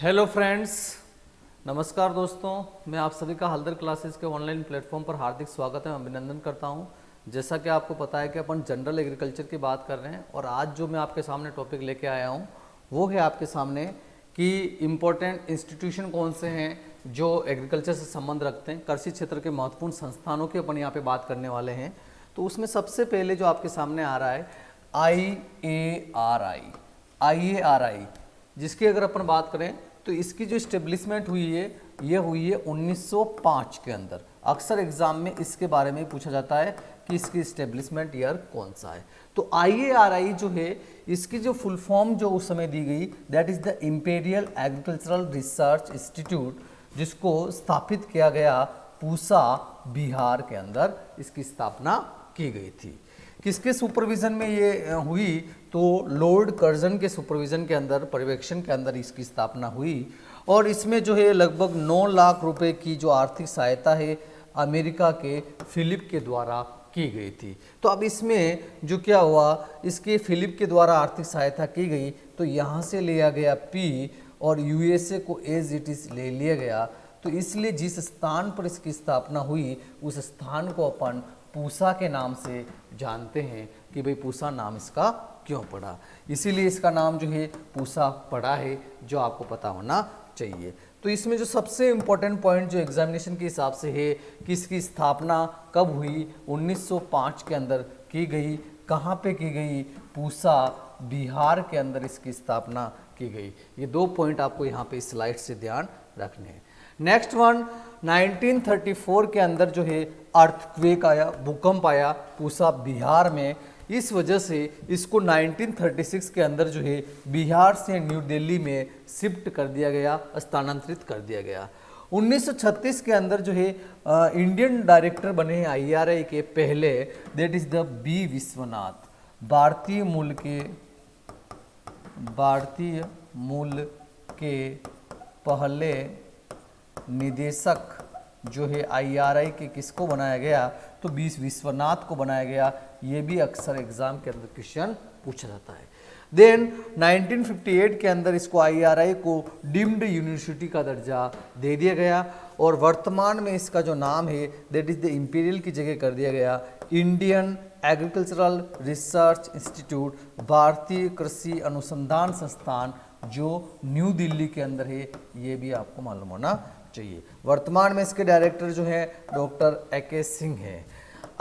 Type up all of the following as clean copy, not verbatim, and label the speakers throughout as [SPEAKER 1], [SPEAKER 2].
[SPEAKER 1] Hello friends, नमस्कार दोस्तों। मैं आप सभी का हल्दर क्लासेस के ऑनलाइन प्लेटफॉर्म पर हार्दिक स्वागत है, अभिनंदन करता हूं। जैसा कि आपको पता है कि अपन जनरल एग्रीकल्चर की बात कर रहे हैं और आज जो मैं आपके सामने टॉपिक लेके आया हूं वो है आपके सामने कि इम्पोर्टेंट इंस्टीट्यूशन कौन से हैं जो एग्रीकल्चर से संबंध रखते हैं। कृषि क्षेत्र के महत्वपूर्ण संस्थानों की अपन यहाँ पे बात करने वाले हैं। तो उसमें सबसे पहले जो आपके सामने आ रहा है IARI, जिसकी अगर अपन बात करें तो इसकी जो स्टेब्लिशमेंट हुई है ये हुई है 1905 के अंदर। अक्सर एग्जाम में इसके बारे में पूछा जाता है कि इसकी स्टेब्लिशमेंट ईयर कौन सा है। तो IARI जो है इसकी जो फुल फॉर्म जो उस समय दी गई that is the imperial agricultural research institute, जिसको स्थापित किया गया पूसा बिहार के अंदर इसकी स्थापना की गई थी। किसके सुपरविजन में ये हुई तो लॉर्ड कर्जन के सुपरविजन के अंदर, पर्यवेक्षण के अंदर इसकी स्थापना हुई। और इसमें जो है लगभग 9 लाख रुपए की जो आर्थिक सहायता है अमेरिका के फिलिप के द्वारा की गई थी। तो अब इसमें जो क्या हुआ, इसके फिलिप के द्वारा आर्थिक सहायता की गई तो यहाँ से लिया गया P और USA को एज इट इज ले लिया गया। तो इसलिए जिस स्थान पर इसकी स्थापना हुई उस स्थान को अपन पूसा के नाम से जानते हैं कि भाई पूसा नाम इसका क्यों पड़ा, इसीलिए इसका नाम जो है पूसा पड़ा है, जो आपको पता होना चाहिए। तो इसमें जो सबसे इम्पोर्टेंट पॉइंट जो एग्जामिनेशन के हिसाब से है कि इसकी स्थापना कब हुई, 1905 के अंदर की गई। कहाँ पे की गई? पूसा बिहार के अंदर इसकी स्थापना की गई। ये 2 पॉइंट आपको यहाँ पे स्लाइड से ध्यान रखने हैं। नेक्स्ट वन, 1934 के अंदर जो है अर्थक्वेक आया, भूकंप आया पूसा बिहार में। इस वजह से इसको 1936 के अंदर जो है बिहार से न्यू दिल्ली में शिफ्ट कर दिया गया, स्थानांतरित कर दिया गया। 1936 के अंदर जो है इंडियन डायरेक्टर बने हैं IARI के पहले, that is the B Vishwanath. भारतीय मूल के पहले निदेशक जो है IARI के किसको बनाया गया तो B विश्वनाथ को बनाया गया। ये भी अक्सर एग्जाम के अंदर क्वेश्चन पूछा जाता है। देन 1958 के अंदर इसको IARI को डीम्ड यूनिवर्सिटी का दर्जा दे दिया गया और वर्तमान में इसका जो नाम है दैट इज द इंपीरियल की जगह कर दिया गया इंडियन एग्रीकल्चरल रिसर्च इंस्टीट्यूट, भारतीय कृषि अनुसंधान संस्थान, जो न्यू दिल्ली के अंदर है। ये भी आपको मालूम होना चाहिए। वर्तमान में इसके डायरेक्टर जो है डॉक्टर AK सिंह है।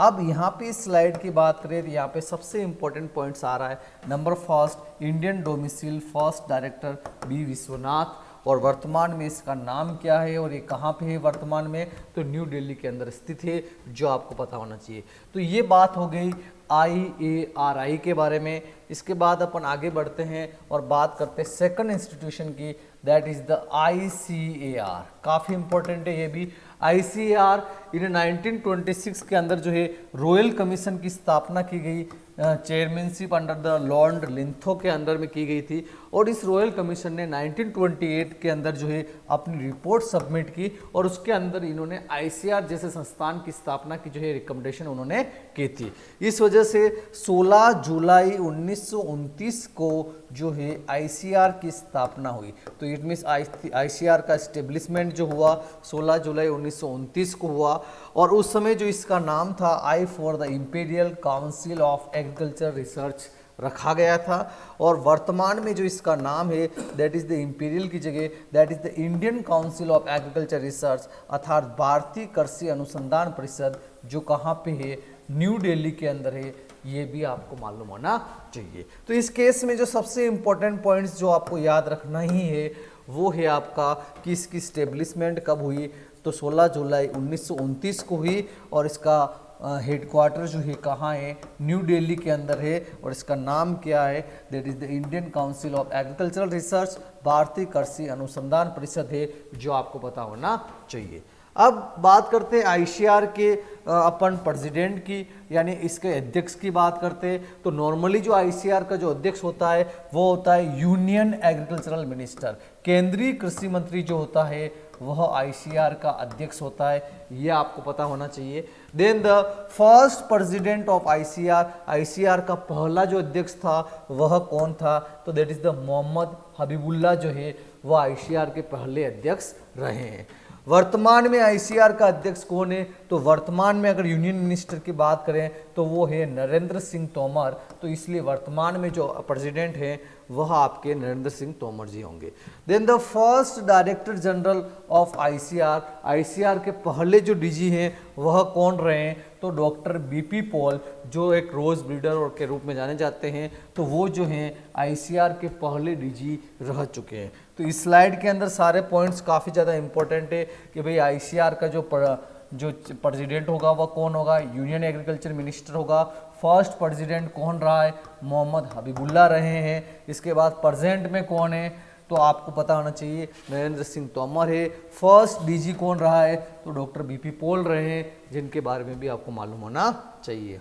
[SPEAKER 1] अब यहाँ पे इस स्लाइड की बात करें तो यहाँ पे सबसे इंपॉर्टेंट पॉइंट्स आ रहा है। Number first, Indian domicile first director B Vishwanath, और वर्तमान में इसका नाम क्या है और ये कहाँ पे है वर्तमान में तो न्यू दिल्ली के अंदर स्थित है, जो आपको पता होना चाहिए। तो ये बात हो गई IARI के बारे में। इसके बाद अपन आगे बढ़ते हैं और बात करते हैं सेकंड इंस्टीट्यूशन की, दैट इज द ICAR। काफ़ी इंपॉर्टेंट है ये भी। ICAR इन 1926 के अंदर जो है रॉयल कमीशन की स्थापना की गई, चेयरमैनशिप अंडर द लॉर्ड लिंथो के अंदर में की गई थी। और इस रॉयल कमीशन ने 1928 के अंदर जो है अपनी रिपोर्ट सबमिट की और उसके अंदर इन्होंने ICAR जैसे संस्थान की स्थापना की जो है रिकमेंडेशन उन्होंने की थी। इस वजह से 16 जुलाई 1929 को जो है ICAR की स्थापना हुई। तो इट मीन्स ICAR का स्टेब्लिशमेंट जो हुआ 16 जुलाई 1929 को हुआ। और उस समय जो इसका नाम था I for the imperial council of agriculture research रखा गया था। और वर्तमान में जो इसका नाम है दैट इज द इंपीरियल की जगह that is the Indian council of agriculture research, अर्थात भारतीय कृषि अनुसंधान परिषद, जो कहाँ पे है न्यू दिल्ली के अंदर है। ये भी आपको मालूम होना चाहिए। तो इस केस में जो सबसे इंपॉर्टेंट पॉइंट्स जो आपको याद रखना ही है वो है आपका कि इसकी स्टेब्लिशमेंट कब हुई तो 16 जुलाई 1929 को हुई। और इसका हेडक्वार्टर जो है कहाँ है, न्यू दिल्ली के अंदर है। और इसका नाम क्या है, that is the Indian council of agricultural research, भारतीय कृषि अनुसंधान परिषद है, जो आपको पता होना चाहिए। अब बात करते हैं ICAR के अपन प्रेसिडेंट की, यानी इसके अध्यक्ष की बात करते हैं। तो नॉर्मली जो ICAR का जो अध्यक्ष होता है वो होता है यूनियन एग्रीकल्चरल मिनिस्टर, केंद्रीय कृषि मंत्री जो होता है वह आईसीआर का अध्यक्ष होता है, यह आपको पता होना चाहिए। Then the first president of ICR, ICR का पहला जो अध्यक्ष था वह कौन था, तो that is the Mohammad Habibullah जो है वह आईसीआर के पहले अध्यक्ष रहे हैं। वर्तमान में आईसीआर का अध्यक्ष कौन है, तो वर्तमान में अगर यूनियन मिनिस्टर की बात करें तो वो है नरेंद्र सिंह तोमर, तो इसलिए वर्तमान में जो प्रेसिडेंट हैं वह आपके नरेंद्र सिंह तोमर जी होंगे। Then the first director general of ICR, ICR के पहले जो डीजी हैं वह कौन रहे हैं, तो डॉक्टर बीपी पॉल जो एक रोज ब्रीडर और के रूप में जाने जाते हैं, तो वो जो हैं आईसीआर के पहले डीजी रह चुके हैं। तो इस स्लाइड के अंदर सारे पॉइंट्स काफ़ी ज़्यादा इंपॉर्टेंट है कि भाई आईसीआर का जो प्रेसिडेंट होगा वह कौन होगा, यूनियन एग्रीकल्चर मिनिस्टर होगा। फर्स्ट प्रेसिडेंट कौन रहा है, मोहम्मद हबीबुल्लाह रहे हैं। इसके बाद प्रेजेंट में कौन है, तो आपको पता होना चाहिए नरेंद्र सिंह तोमर है। फर्स्ट डीजी कौन रहा है, तो डॉक्टर बीपी पॉल रहे हैं, जिनके बारे में भी आपको मालूम होना चाहिए।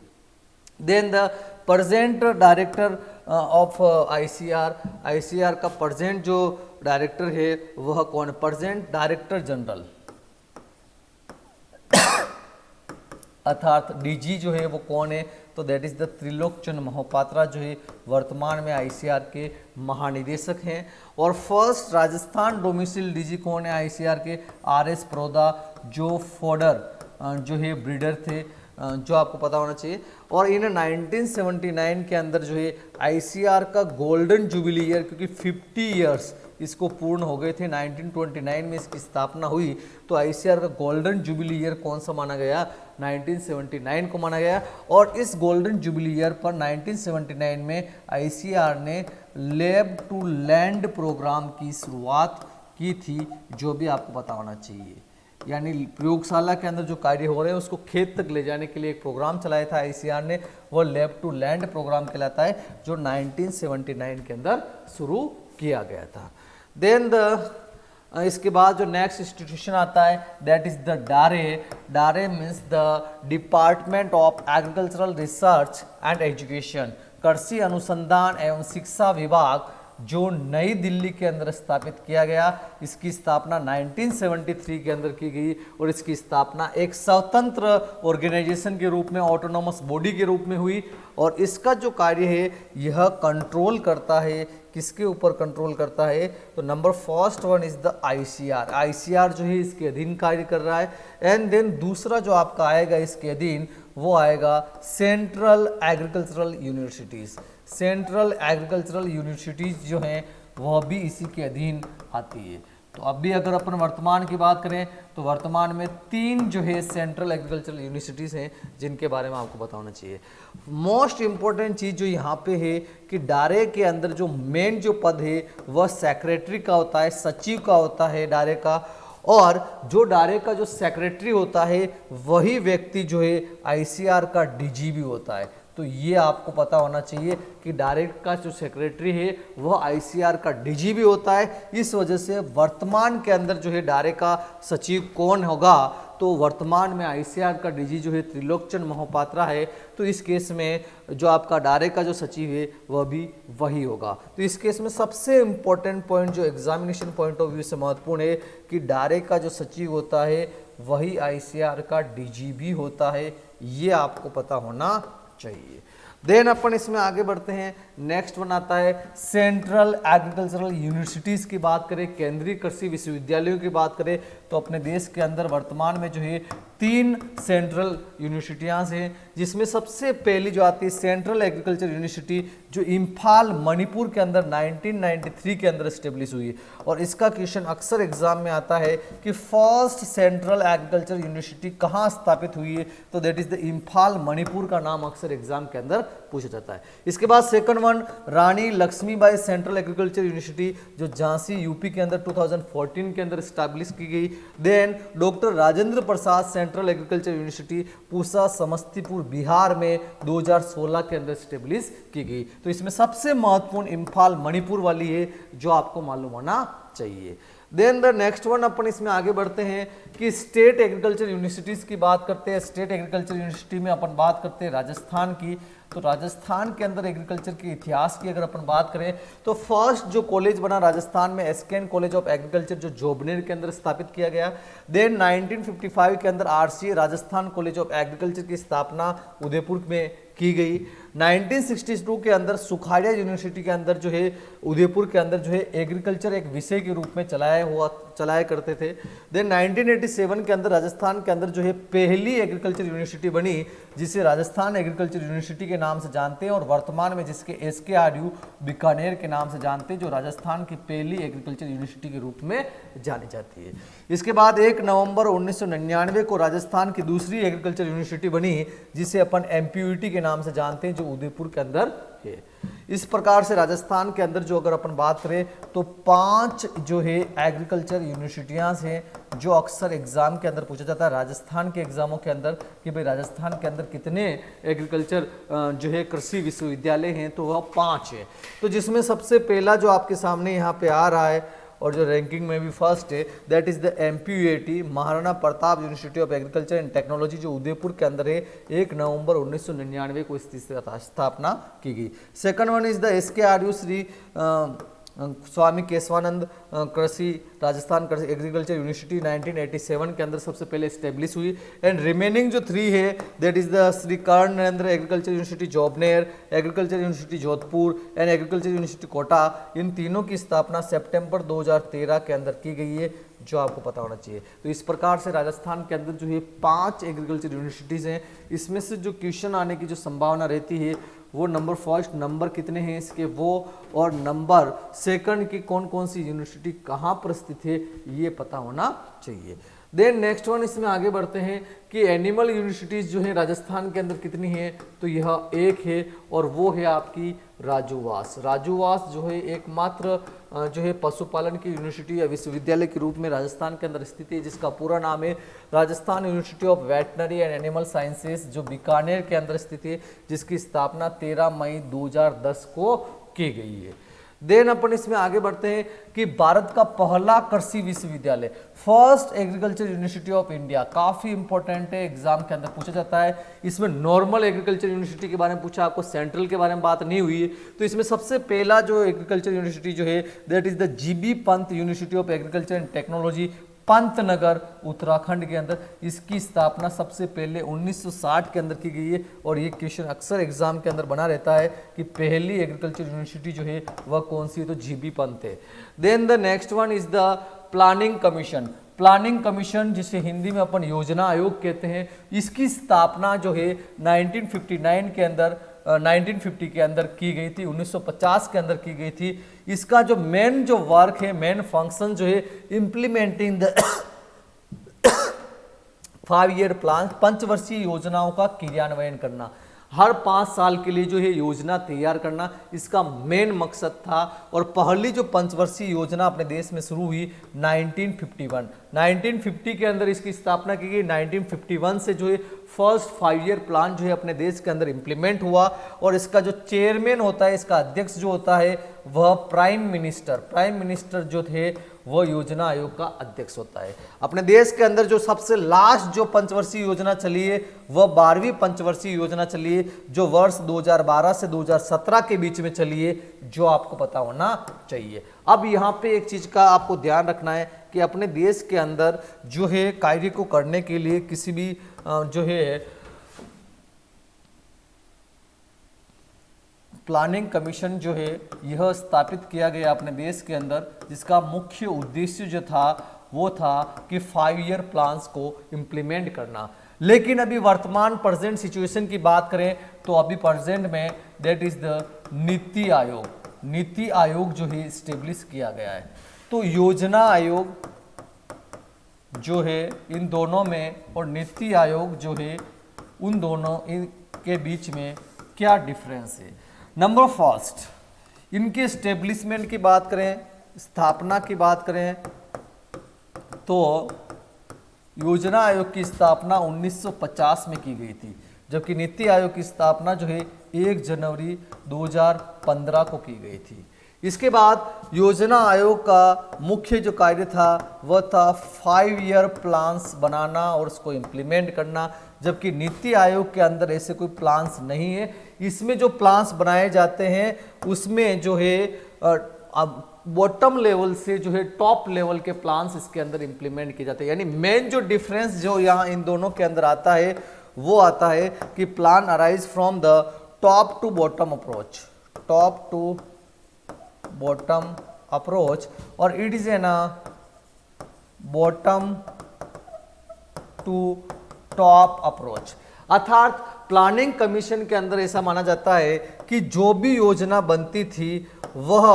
[SPEAKER 1] Then the present director of ICR, ICR का प्रेजेंट जो डायरेक्टर है वह कौन है, प्रेजेंट डायरेक्टर जनरल अर्थात डीजी जो है वो कौन है, तो that is the Trilokchand Mohapatra जो है वर्तमान में आईसीआर के महानिदेशक हैं। और फर्स्ट राजस्थान डोमिसाइल डीजी कौन है आईसीआर के, आरएस प्रोदा जो फॉडर जो है ब्रीडर थे, जो आपको पता होना चाहिए। और इन 1979 के अंदर जो है आईसीआर का गोल्डन जुबिली ईयर, क्योंकि 50 ईयर्स इसको पूर्ण हो गए थे, 1929 में इसकी स्थापना हुई, तो आईसीआर का गोल्डन जुबिली ईयर कौन सा माना गया, 1979 को माना गया। और इस गोल्डन जुबिली ईयर पर 1979 में आईसीआर ने लैब टू लैंड प्रोग्राम की शुरुआत की थी, जो भी आपको पता होना चाहिए। यानी प्रयोगशाला के अंदर जो कार्य हो रहे हैं उसको खेत तक ले जाने के लिए एक प्रोग्राम चलाया था आईसीआर ने, वो लैब टू लैंड प्रोग्राम कहलाता है, जो 1979 के अंदर शुरू किया गया था। देन इसके बाद जो नेक्स्ट इंस्टीट्यूशन आता है दैट इज द डारे, डारे means the department of agricultural research and education, कृषि अनुसंधान एवं शिक्षा विभाग, जो नई दिल्ली के अंदर स्थापित किया गया। इसकी स्थापना 1973 के अंदर की गई और इसकी स्थापना एक स्वतंत्र ऑर्गेनाइजेशन के रूप में, ऑटोनोमस बॉडी के रूप में हुई। और इसका जो कार्य है यह कंट्रोल करता है, किसके ऊपर कंट्रोल करता है, तो number first one is the ICR, ICR जो है इसके अधीन कार्य कर रहा है। एंड देन दूसरा जो आपका आएगा इसके अधीन वो आएगा central agricultural universities, central agricultural universities जो हैं वह भी इसी के अधीन आती है। तो अब भी अगर अपन वर्तमान की बात करें तो वर्तमान में 3 जो है सेंट्रल एग्रीकल्चरल यूनिवर्सिटीज़ हैं जिनके बारे में आपको पता होना चाहिए। मोस्ट इम्पोर्टेंट चीज़ जो यहाँ पे है कि डारे के अंदर जो मेन जो पद है वह सेक्रेटरी का होता है, सचिव का होता है डारे का। और जो डारे का जो सेक्रेटरी होता है वही व्यक्ति जो है आईसीआर का डीजी भी होता है। तो ये आपको पता होना चाहिए कि डारे का जो सेक्रेटरी है वह आईसीआर का डीजी भी होता है। इस वजह से वर्तमान के अंदर जो है डारे का सचिव कौन होगा, तो वर्तमान में आईसीआर का डीजी जो है त्रिलोकचंद मोहपात्रा है। तो इस केस में जो आपका डारे का जो सचिव है वह भी वही होगा। तो इस केस में सबसे इम्पोर्टेंट पॉइंट जो एग्जामिनेशन पॉइंट ऑफ व्यू से महत्वपूर्ण है कि डारे का जो सचिव होता है वही आईसीआर का डीजी भी होता है, ये आपको पता होना चाहिए। देन अपन इसमें आगे बढ़ते हैं। नेक्स्ट वन आता है सेंट्रल एग्रीकल्चरल यूनिवर्सिटीज़ की बात करें, केंद्रीय कृषि विश्वविद्यालयों की बात करें तो अपने देश के अंदर वर्तमान में जो है 3 सेंट्रल यूनिवर्सिटियाँ हैं, जिसमें सबसे पहली जो आती है सेंट्रल एग्रीकल्चर यूनिवर्सिटी जो इम्फाल मणिपुर के अंदर 1993 के अंदर स्टेब्लिश हुई। और इसका क्वेश्चन अक्सर एग्जाम में आता है कि फर्स्ट सेंट्रल एग्रीकल्चर यूनिवर्सिटी कहाँ स्थापित हुई है, तो that is the Imphal Manipur का नाम अक्सर एग्जाम के अंदर पूछा जाता है। इसके बाद सेकंड वन रानी लक्ष्मीबाई सेंट्रल एग्रीकल्चर यूनिवर्सिटी जो झांसी यूपी के अंदर 2014 के अंदर स्टैब्लिश की गई। Then doctor Rajendra Prasad central agriculture university Pusa Samastipur Bihar में 2016 के अंदर स्टैब्लिश की गई। तो इसमें सबसे महत्वपूर्ण इम्फाल मणिपुर वाली है जो आपको मालूम होना चाहिए। देन द नेक्स्ट वन अपन इसमें आगे बढ़ते हैं कि स्टेट एग्रीकल्चर यूनिवर्सिटीज़ की बात करते हैं। स्टेट एग्रीकल्चर यूनिवर्सिटी में अपन बात करते हैं राजस्थान की। तो राजस्थान के अंदर एग्रीकल्चर के इतिहास की अगर अपन बात करें तो फर्स्ट जो कॉलेज बना राजस्थान में एसकेएन कॉलेज ऑफ एग्रीकल्चर जो जोबनेर के अंदर स्थापित किया गया। देन 1955 के अंदर RCA Rajasthan college of agriculture की स्थापना उदयपुर में की गई। 1962 के अंदर सुखाड़िया यूनिवर्सिटी के अंदर जो है उदयपुर के अंदर जो है एग्रीकल्चर एक विषय के रूप में चलाया करते थे। देन 1987 के अंदर राजस्थान के अंदर जो है पहली एग्रीकल्चर यूनिवर्सिटी बनी जिसे राजस्थान एग्रीकल्चर यूनिवर्सिटी के नाम से जानते हैं और वर्तमान में जिसके SKRU बीकानेर के नाम से जानते हैं, जो राजस्थान की पहली एग्रीकल्चर यूनिवर्सिटी के रूप में जानी जाती है। इसके बाद 1 नवंबर 1999 को राजस्थान की दूसरी एग्रीकल्चर यूनिवर्सिटी बनी जिसे अपन MPUT के नाम से जानते हैं, जो उदयपुर के अंदर है। इस प्रकार से राजस्थान के अंदर जो अगर अपन बात करें तो 5 जो है एग्रीकल्चर यूनिवर्सिटियां हैं जो अक्सर एग्जाम के अंदर पूछा जाता है राजस्थान के एग्जामों के अंदर कि भाई राजस्थान के अंदर कितने एग्रीकल्चर जो है कृषि विश्वविद्यालय हैं, तो वह 5 है। तो जिसमें सबसे पहला जो आपके सामने यहाँ पे आ रहा है और जो रैंकिंग में भी फर्स्ट है that is the MPUAT Maharana Pratap university of agriculture and technology, जो उदयपुर के अंदर है। 1 नवंबर 1999 को इसकी स्थापना की गई। Second one is the SKRU Shri Swami Keshwanand कृषि राजस्थान कृषि एग्रीकल्चर यूनिवर्सिटी 1987 के अंदर सबसे पहले स्टेब्लिश हुई। एंड रिमेनिंग जो 3 है that is the Shri Karan Narendra agriculture university Jobner, agriculture university Jodhpur and agriculture university Kota. इन तीनों की स्थापना सितंबर 2013 के अंदर की गई है, जो आपको पता होना चाहिए। तो इस प्रकार से राजस्थान के अंदर जो है 5 एग्रीकल्चर यूनिवर्सिटीज़ हैं। इसमें से जो क्वेश्चन आने की जो संभावना रहती है वो नंबर फर्स्ट, नंबर कितने हैं इसके वो, और नंबर सेकंड की कौन कौन सी यूनिवर्सिटी कहाँ पर स्थित है ये पता होना चाहिए। देन नेक्स्ट वन इसमें आगे बढ़ते हैं कि एनिमल यूनिवर्सिटीज़ जो है राजस्थान के अंदर कितनी है, तो यह 1 है और वो है आपकी राजूवास। राजूवास जो है एकमात्र जो है पशुपालन की यूनिवर्सिटी या विश्वविद्यालय के रूप में राजस्थान के अंदर स्थित है, जिसका पूरा नाम है Rajasthan university of veterinary and animal sciences, जो बीकानेर के अंदर स्थित है, जिसकी स्थापना 13 मई 2010 को की गई है। देन अपन इसमें आगे बढ़ते हैं कि भारत का पहला कृषि विश्वविद्यालय first agriculture university of India, काफी इंपॉर्टेंट है, एग्जाम के अंदर पूछा जाता है। इसमें नॉर्मल एग्रीकल्चर यूनिवर्सिटी के बारे में पूछा, आपको सेंट्रल के बारे में बात नहीं हुई है। तो इसमें सबसे पहला जो एग्रीकल्चर यूनिवर्सिटी जो है that is the GB Pant university of agriculture and technology, Pantnagar Uttarakhand के अंदर। इसकी स्थापना सबसे पहले 1960 के अंदर की गई है और ये क्वेश्चन अक्सर एग्जाम के अंदर बना रहता है कि पहली एग्रीकल्चर यूनिवर्सिटी जो है वह कौन सी है, तो GB पंत है। Then the next one is the planning commission. Planning commission जिसे हिंदी में अपन योजना आयोग कहते हैं, इसकी स्थापना जो है 1959 के अंदर 1950 के अंदर की गई थी, 1950 के अंदर की गई थी। इसका जो मेन जो वर्क है, मेन फंक्शन जो है इम्प्लीमेंटिंग द 5-year प्लान, 5 वर्षीय योजनाओं का क्रियान्वयन करना, हर 5 साल के लिए जो है योजना तैयार करना, इसका मेन मकसद था। और पहली जो 5 वर्षीय योजना अपने देश में शुरू हुई 1950 के अंदर इसकी स्थापना की गई। 1951 से जो है फर्स्ट 5-year प्लान जो है अपने देश के अंदर इम्प्लीमेंट हुआ और इसका जो चेयरमैन होता है, इसका अध्यक्ष जो होता है वह प्राइम मिनिस्टर जो थे वह योजना आयोग का अध्यक्ष होता है। अपने देश के अंदर जो सबसे लास्ट जो पंचवर्षीय योजना चली है वह 12वीं पंचवर्षीय योजना चली है, जो वर्ष 2012 से 2017 के बीच में चली है, जो आपको पता होना चाहिए। अब यहाँ पे एक चीज का आपको ध्यान रखना है कि अपने देश के अंदर जो है कार्य को करने के लिए किसी भी जो है प्लानिंग कमीशन जो है यह स्थापित किया गया अपने देश के अंदर, जिसका मुख्य उद्देश्य जो था वो था कि 5-year प्लान्स को इम्प्लीमेंट करना। लेकिन अभी वर्तमान प्रेजेंट सिचुएशन की बात करें तो अभी प्रेजेंट में that is the NITI Aayog जो है स्टेब्लिश किया गया है। तो योजना आयोग जो है इन दोनों में और नीति आयोग जो है उन दोनों के बीच में क्या डिफरेंस है। नंबर फर्स्ट, इनके स्टेब्लिशमेंट की बात करें, स्थापना की बात करें तो योजना आयोग की स्थापना 1950 में की गई थी, जबकि नीति आयोग की स्थापना जो है 1 जनवरी 2015 को की गई थी। इसके बाद योजना आयोग का मुख्य जो कार्य था वह था 5 ईयर प्लान्स बनाना और उसको इम्प्लीमेंट करना, जबकि नीति आयोग के अंदर ऐसे कोई प्लान्स नहीं है। इसमें जो प्लान्स बनाए जाते हैं उसमें जो है बॉटम लेवल से जो है टॉप लेवल के प्लान्स इसके अंदर इंप्लीमेंट किए जाते हैं। यानी मेन जो डिफरेंस जो यहाँ इन दोनों के अंदर आता है वो आता है कि plan arise from the top to bottom approach, top to bottom approach, और it is an bottom to top approach. अर्थात प्लानिंग कमीशन के अंदर ऐसा माना जाता है कि जो भी योजना बनती थी वह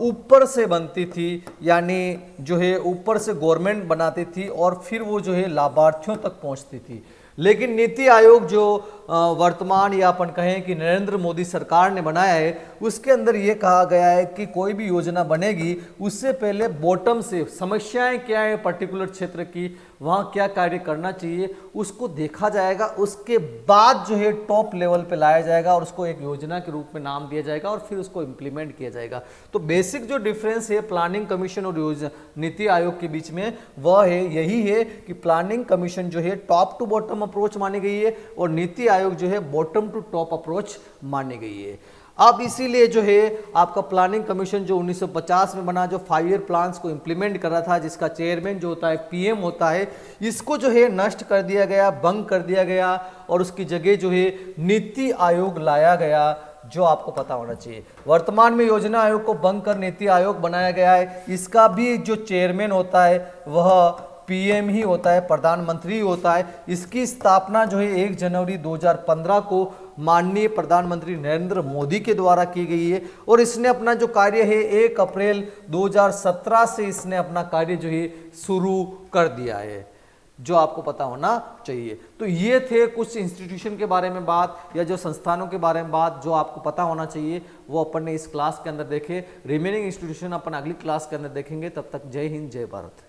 [SPEAKER 1] ऊपर से बनती थी, यानी जो है ऊपर से गवर्नमेंट बनाती थी और फिर वो जो है लाभार्थियों तक पहुंचती थी। लेकिन नीति आयोग जो वर्तमान या अपन कहें कि नरेंद्र मोदी सरकार ने बनाया है उसके अंदर ये कहा गया है कि कोई भी योजना बनेगी उससे पहले बॉटम से समस्याएं क्या है पर्टिकुलर क्षेत्र की, वहाँ क्या कार्य करना चाहिए उसको देखा जाएगा, उसके बाद जो है टॉप लेवल पे लाया जाएगा और उसको एक योजना के रूप में नाम दिया जाएगा और फिर उसको इम्प्लीमेंट किया जाएगा। तो बेसिक जो डिफरेंस है प्लानिंग कमीशन और नीति आयोग के बीच में वह है यही है कि प्लानिंग कमीशन जो है टॉप टू बॉटम अप्रोच मानी गई है और नीति आयोग जो है बॉटम टू टॉप अप्रोच मानी गई है। अब इसीलिए जो है आपका प्लानिंग कमीशन जो 1950 में बना, जो 5 ईयर प्लान्स को इंप्लीमेंट कर रहा था, जिसका चेयरमैन जो होता है पीएम होता है, इसको जो है नष्ट कर दिया गया, भंग कर दिया गया और उसकी जगह जो है नीति आयोग लाया गया, जो आपको पता होना चाहिए। वर्तमान में योजना आयोग को भंग कर नीति आयोग बनाया गया है। इसका भी जो चेयरमैन होता है वह पीएम ही होता है, प्रधानमंत्री होता है। इसकी स्थापना जो है 1 जनवरी 2015 को माननीय प्रधानमंत्री नरेंद्र मोदी के द्वारा की गई है और इसने अपना जो कार्य है 1 अप्रैल 2017 से इसने अपना कार्य जो है शुरू कर दिया है, जो आपको पता होना चाहिए। तो ये थे कुछ इंस्टीट्यूशन के बारे में बात या जो संस्थानों के बारे में बात जो आपको पता होना चाहिए, वो अपन ने इस क्लास के अंदर देखे। रिमेनिंग इंस्टीट्यूशन अपन अगली क्लास के अंदर देखेंगे। तब तक जय हिंद, जय भारत।